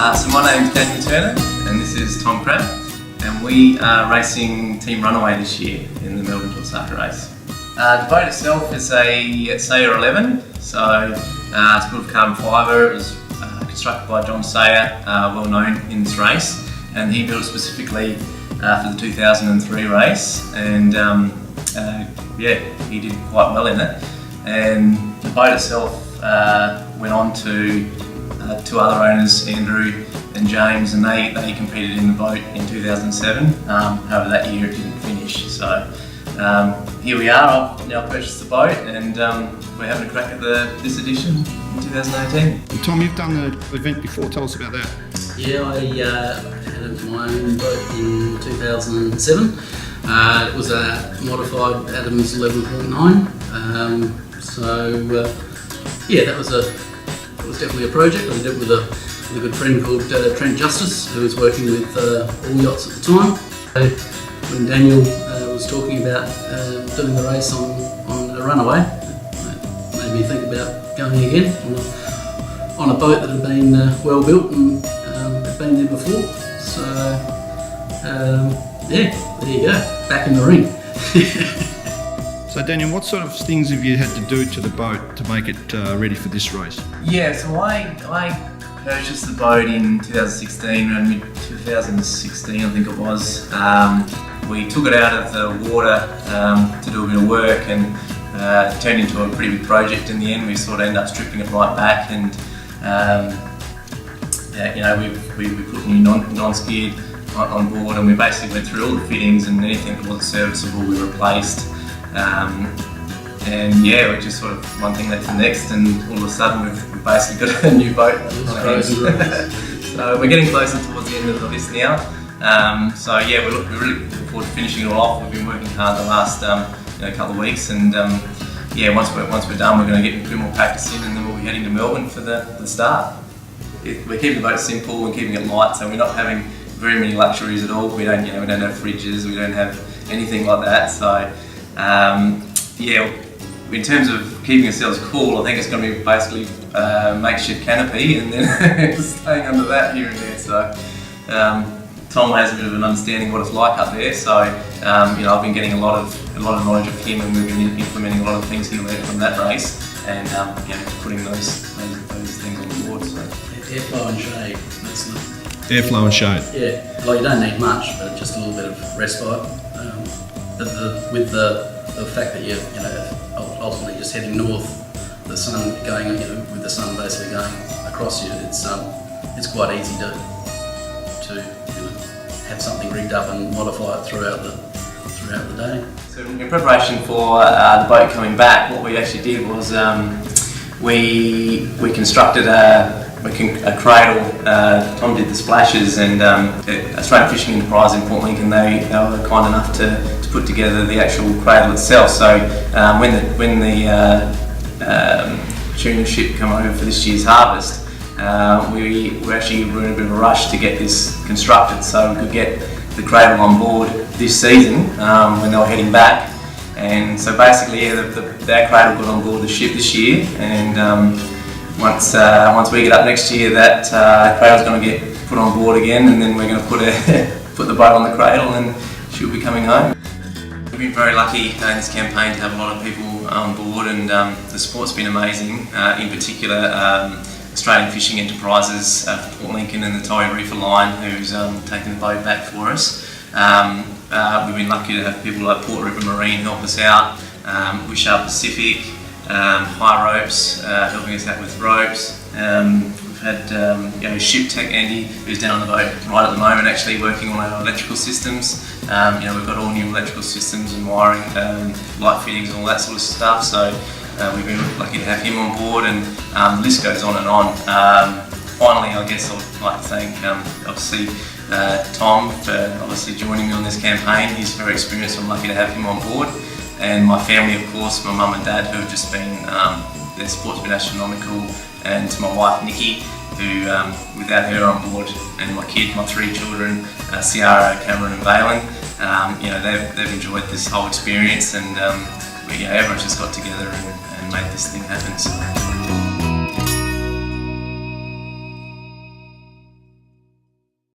So my name's Daniel Turner and this is Tom Crabb, and we are racing Team Runaway this year in the Melbourne to Osaka race. The boat itself is a Sayer 11, so it's built of carbon fibre. It was constructed by John Sayer, well known in this race, and he built it specifically for the 2003 race, and yeah, he did quite well in it. And the boat itself went on to two other owners, Andrew and James, and they competed in the boat in 2007. However, that year it didn't finish. So here we are. I've now purchased the boat, and we're having a crack at this edition in 2018. And Tom, you've done the event before. Tell us about that. Yeah, I had my own boat in 2007. It was a modified Adams 11.9. Yeah, that was definitely a project. I did it with a good friend called Trent Justice, who was working with All Yachts at the time. So when Daniel was talking about doing the race on a Runaway, it made me think about going again on a boat that had been well built and had been there before. So yeah, there you go, back in the ring. So Daniel, what sort of things have you had to do to the boat to make it ready for this race? Yeah, so I purchased the boat in 2016, around mid-2016 I think it was. We took it out of the water to do a bit of work, and it turned into a pretty big project in the end. We sort of ended up stripping it right back, and yeah, you know, we put new non-skid on board, and we basically went through all the fittings, and anything that wasn't serviceable we replaced. And yeah, we just sort of one thing led to the next, and all of a sudden we've basically got a new boat on our hands. So we're getting closer towards the end of the list now. So yeah, we're really looking forward to finishing it all off. We've been working hard the last couple of weeks, and yeah, once we're done, we're going to get a bit more practice in, and then we'll be heading to Melbourne for the start. We're keeping the boat simple and keeping it light, so we're not having very many luxuries at all. We don't have fridges, we don't have anything like that. So yeah, in terms of keeping ourselves cool, I think it's going to be basically makeshift canopy, and then staying under that here and there. So Tom has a bit of an understanding of what it's like up there. So you know, I've been getting a lot of knowledge of him, and we've been implementing a lot of things from that race, and you know, putting those things on board. So Airflow and shade. That's Airflow and shade. Yeah, like you don't need much, but just a little bit of respite. With the fact that you're ultimately just heading north, the sun going, with the sun basically going across you, it's quite easy to have something rigged up and modify it throughout the day. So in preparation for the boat coming back, what we actually did was we constructed a cradle. Tom did the splashes, and Australian Fishing Enterprise in Port Lincoln, they were kind enough to put together the actual cradle itself. So when the tuna ship come over for this year's harvest, we actually were in a bit of a rush to get this constructed so we could get the cradle on board this season when they were heading back. And so basically, yeah, that cradle got on board the ship this year, and once we get up next year, that cradle's going to get put on board again, and then we're going to put the boat on the cradle, and she'll be coming home. We've been very lucky in this campaign to have a lot of people on board, and the support's been amazing. In particular, Australian Fishing Enterprises, Port Lincoln and the Torrey Reefer Line, who's taken the boat back for us. We've been lucky to have people like Port River Marine help us out, Wishart Pacific, High Ropes helping us out with ropes. We've had Ship Tech Andy, who's down on the boat right at the moment, actually working on our electrical systems. We've got all new electrical systems and wiring, light fittings and all that sort of stuff. So we've been lucky to have him on board, and the list goes on and on. Finally, I guess I'd like to thank obviously Tom for obviously joining me on this campaign. He's very experienced, so I'm lucky to have him on board. And my family, of course, my mum and dad, who have just been, their support's been astronomical, and to my wife Nikki, who without her on board, and my three children, Ciara, Cameron and Valen, they've enjoyed this whole experience, and everyone's just got together and made this thing happen. So.